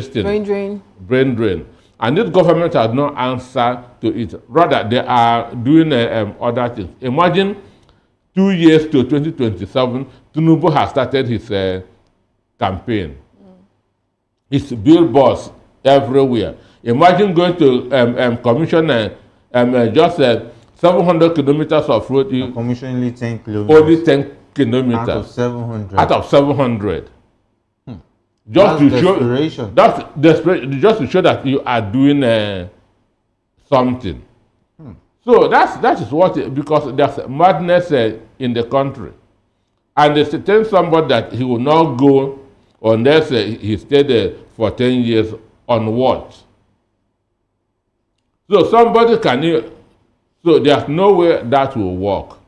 thing. Brain drain. Brain drain. And this government has no answer to it. Rather, they are doing other things. Imagine 2 years to 2027, Tinubu has started his campaign. It's billboards everywhere. Imagine going to commission just 700 kilometers of road. Commission only 10 kilometers. Only 10 kilometers. Out of 700. Out of 700. Just to show, just to show that you are doing something. So that is what, because there's madness in the country, and they tell somebody that he will not go unless he stayed for 10 years on what? So somebody can, so there's no way that will work.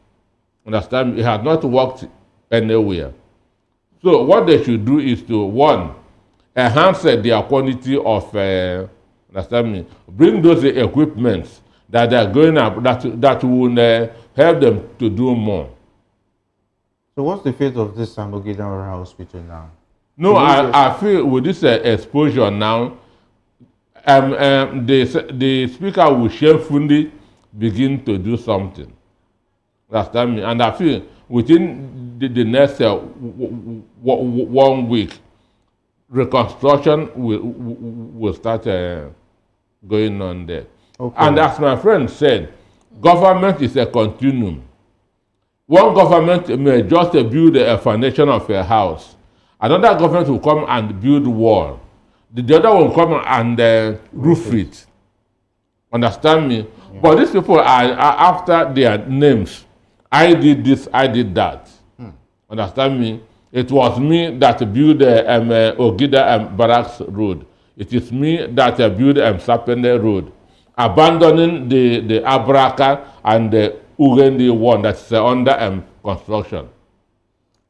Understand? It has not worked anywhere. So what they should do is to, one, enhance their quantity of, understand me, bring those equipments that they are going up, that will help them to do more. So what's the fate of this Sambogida hospital now? No, I feel with this exposure now, the speaker will shamefully begin to do something. Understand me? And I feel within the next 1 week, reconstruction will start going on there. Okay. And as my friend said, government is a continuum. One government may just build a foundation of a house. Another government will come and build wall. The other will come and roof it. Understand me? Yeah. But these people are after their names. I did this, I did that. Understand me? It was me that built Ogida Barracks Road. It is me that built Sapende Road. Abandoning the Abraka and the Ugendi one that's under construction.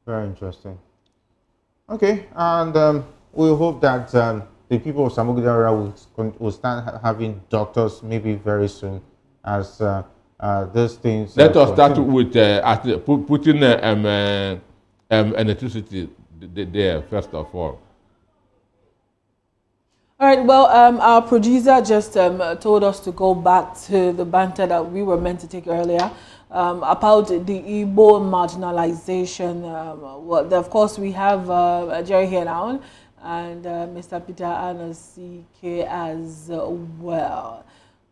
Very interesting. Okay, and we hope that the people of Samogida will start having doctors maybe very soon as these things. Let us start with putting electricity there first of all. All right, well, our producer just told us to go back to the banter that we were meant to take earlier about the Igbo marginalization. Well, of course, we have Jerry here now and Mr. Peter Anosike as well.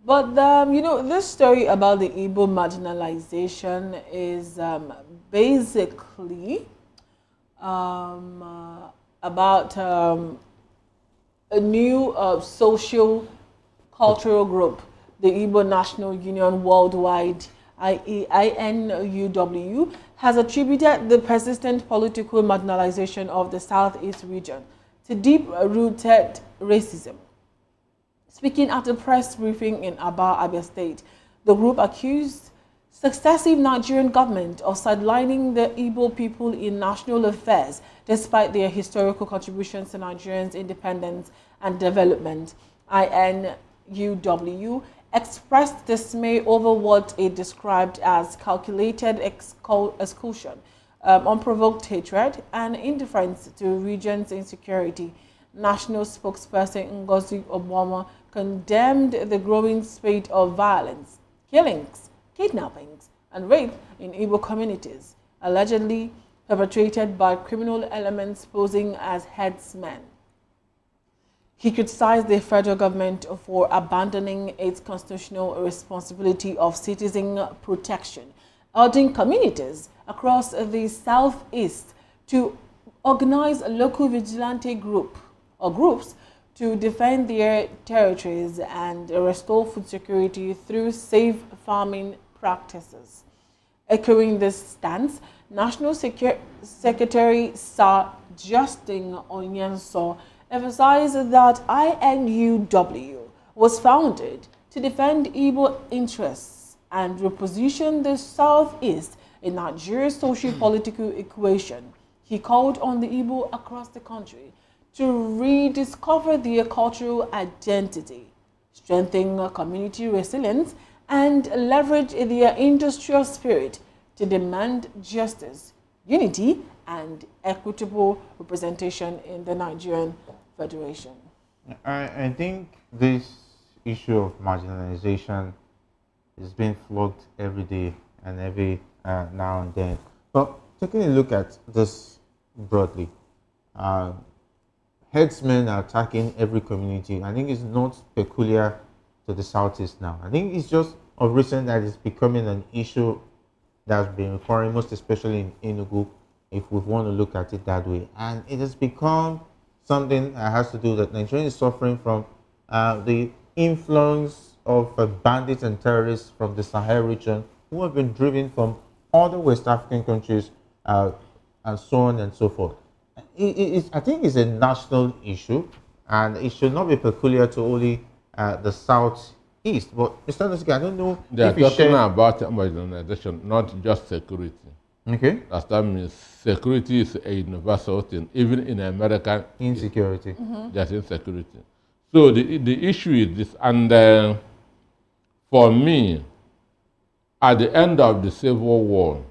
But, you know, this story about the Igbo marginalization is basically about a new social cultural group, the Igbo National Union Worldwide, INUW, has attributed the persistent political marginalization of the Southeast region to deep-rooted racism. Speaking at a press briefing in Aba, Abia State, the group accused successive Nigerian government of sidelining the Igbo people in national affairs despite their historical contributions to Nigerians' independence and development. INUW expressed dismay over what it described as calculated exclusion, unprovoked hatred, and indifference to regions' insecurity. National spokesperson Ngozi Obama condemned the growing spate of violence, killings, kidnappings, and rape in Igbo communities, allegedly perpetrated by criminal elements posing as headsmen. He criticized the federal government for abandoning its constitutional responsibility of citizen protection, urging communities across the Southeast to organize a local vigilante groups to defend their territories and restore food security through safe farming practices. Echoing this stance, National Secretary Sir Justin Onyenso emphasized that INUW was founded to defend Igbo interests and reposition the Southeast in Nigeria's socio-political equation. He called on the Igbo across the country to rediscover their cultural identity, strengthen community resilience, and leverage their industrial spirit to demand justice, unity, and equitable representation in the Nigerian Federation. I think this issue of marginalization is being flogged every day and every now and then. But taking a look at this broadly, headsmen are attacking every community. I think it's not peculiar to the Southeast now. I think it's just of recent that it's becoming an issue that's been recurring, most especially in Enugu, if we want to look at it that way. And it has become something that has to do that Nigeria is suffering from the influence of bandits and terrorists from the Sahel region who have been driven from other West African countries and so on and so forth. I think it's a national issue, and it should not be peculiar to only the Southeast. But Mr. Nosike, I don't know they are if you talking share... about marginalization, not just security. Okay. That means security is a universal thing, even in America. Insecurity. There's insecurity. So the issue is this, and for me, at the end of the Civil War,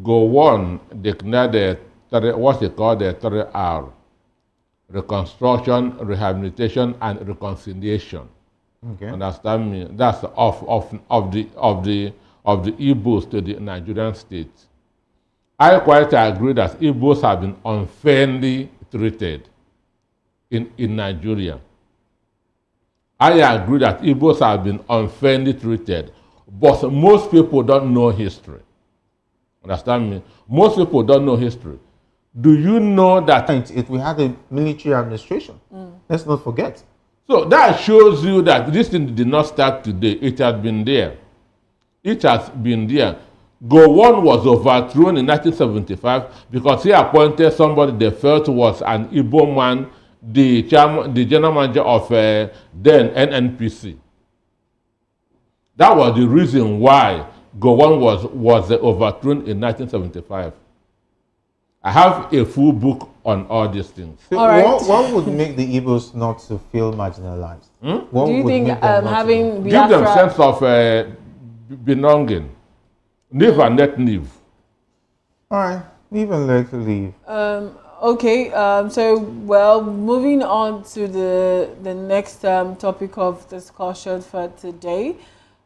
Govt declared what they call the 3R: reconstruction, rehabilitation, and reconciliation. Okay. Understand me? That's of the Igbos to the Nigerian state. I quite agree that Igbos have been unfairly treated in Nigeria. I agree that Igbos have been unfairly treated, but most people don't know history. Understand me? Most people don't know history. Do you know that if we had a military administration, let's not forget. So that shows you that this thing did not start today. It has been there. It has been there. Govt was overthrown in 1975 because he appointed somebody they felt was an Igbo man, the general manager of then NNPC. That was the reason why Govt was overthrown in 1975. I have a full book on all these things. All right. What would make the Igbos not to feel marginalized? What Do you think having give them sense of belonging? Live and let live. All right, live and let live. Okay, so, well, moving on to the next topic of discussion for today.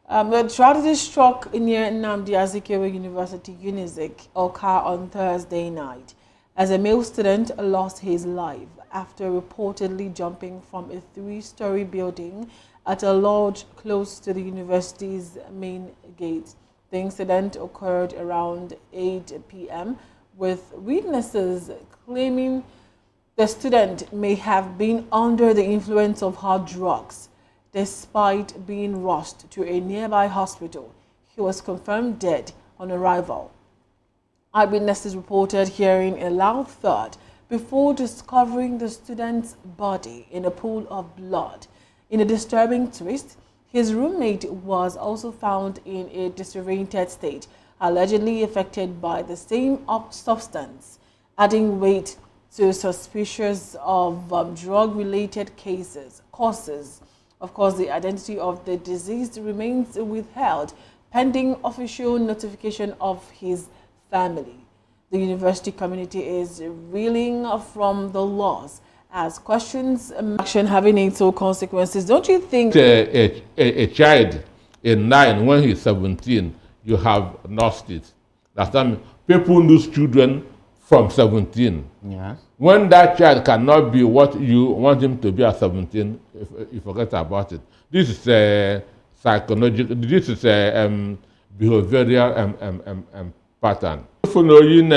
The tragedy struck near Nnamdi Azikiwe University, Unizik, Oka, on Thursday night, as a male student lost his life after reportedly jumping from a 3-story building at a lodge close to the university's main gate. The incident occurred around 8 p.m., with witnesses claiming the student may have been under the influence of hard drugs. Despite being rushed to a nearby hospital, he was confirmed dead on arrival. Eyewitnesses reported hearing a loud thud before discovering the student's body in a pool of blood. In a disturbing twist, his roommate was also found in a disoriented state, allegedly affected by the same substance, adding weight to suspicions of drug-related causes. Of course, the identity of the deceased remains withheld, pending official notification of his family. The university community is reeling from the loss as questions action having its own consequences. Don't you think a child in 9 when he's 17, you have lost it? That's time people lose children from 17. Yes. When that child cannot be what you want him to be at 17, you forget about it. This is a psychological, this is a behavioral pattern. Following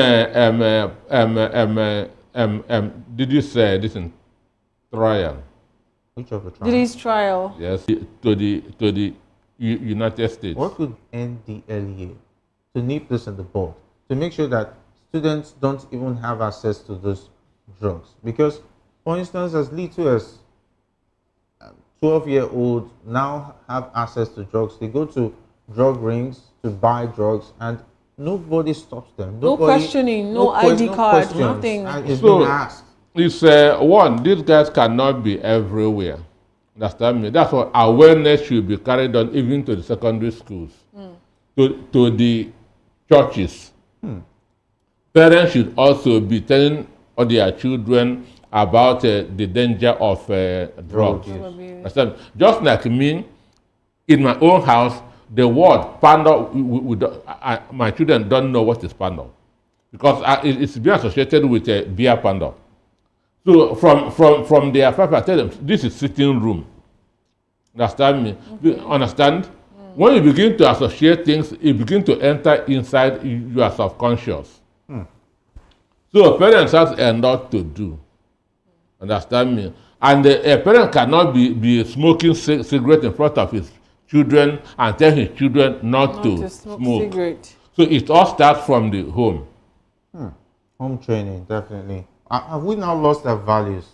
did you say this in trial? Which of the trials? Did his trial? Yes, to the United States. What could NDLEA to nip this in the bud, to make sure that students don't even have access to those drugs? Because, for instance, as little as 12-year-olds now have access to drugs. They go to drug rings to buy drugs, and nobody stops them. No questioning, no ID card, nothing. It's been asked. It's one, these guys cannot be everywhere. Understand me? That's why awareness should be carried on even to the secondary schools, to the churches. Parents should also be telling all their children about the danger of drugs. Just like me, in my own house, the word panda, my children don't know what is panda because it's been associated with a beer panda. So from their papa, I tell them this is sitting room. Understand me? Okay. Understand? When you begin to associate things, you begin to enter inside your subconscious. So parents have a lot to do. Understand me? And a parent cannot be smoking cigarette in front of his children and tell his children not to smoke. Cigarette. So it all starts from the home. Home training, definitely. Have we now lost our values?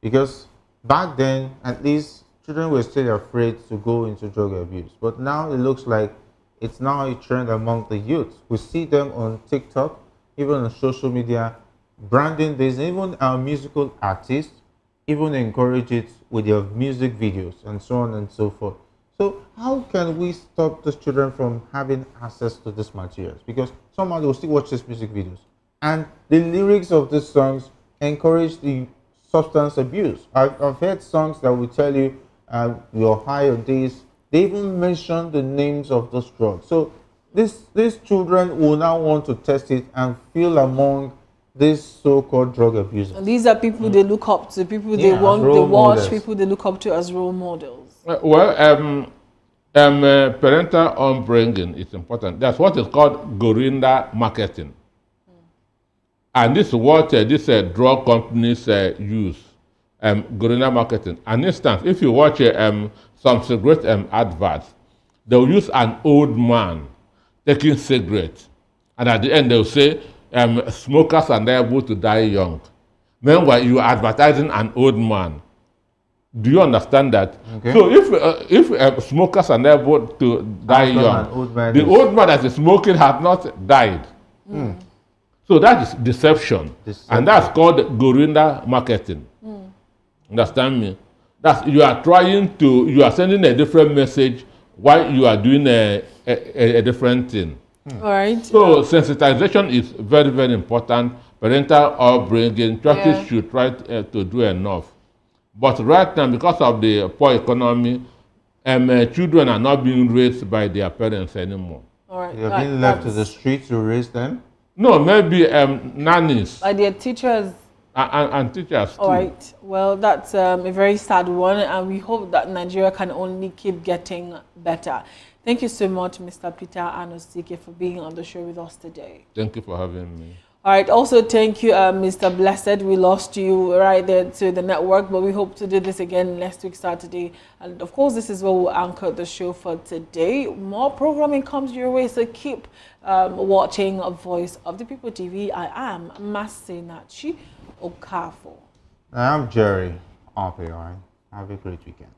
Because back then, at least, children were still afraid to go into drug abuse. But now it looks like it's now a trend among the youth. We see them on TikTok, even on social media, branding this, even our musical artists even encourage it with their music videos and so on and so forth. So how can we stop these children from having access to these materials? Because somehow they will still watch these music videos. And the lyrics of these songs encourage the substance abuse. I've heard songs that will tell you you're high on this. They even mention the names of those drugs. So these children will now want to test it and feel among these so-called drug abusers. And these are people they look up to, people they watch, models. People they look up to as role models. Parental upbringing is important. That's what is called guerrilla marketing. And this is what these drug companies use, guerrilla marketing. An instance, if you watch some cigarette adverts, they'll use an old man taking cigarettes. And at the end, they'll say, smokers are liable to die young. Meanwhile, you are advertising an old man. Do you understand that? Okay. So if smokers are liable to die young, the old man that is smoking has not died. So that is deception. And that's called guerrilla marketing. Understand me? That's you are sending a different message while you are doing a different thing. All right. So sensitization is very, very important. Parental upbringing, churches should try to do enough. But right now, because of the poor economy, children are not being raised by their parents anymore. All right. They're being left to the streets to raise them? No, maybe nannies. By their teachers. And teachers too. All right. Well, that's a very sad one, and we hope that Nigeria can only keep getting better. Thank you so much, Mr. Peter Anosike, for being on the show with us today. Thank you for having me. All right. Also, thank you, Mr. Blessed. We lost you right there to the network, but we hope to do this again next week, Saturday. And of course, this is where we'll anchor the show for today. More programming comes your way, so keep watching Voice of the People TV. I am Masenachi Okafo. I'm Jerry Opie. Have a great weekend.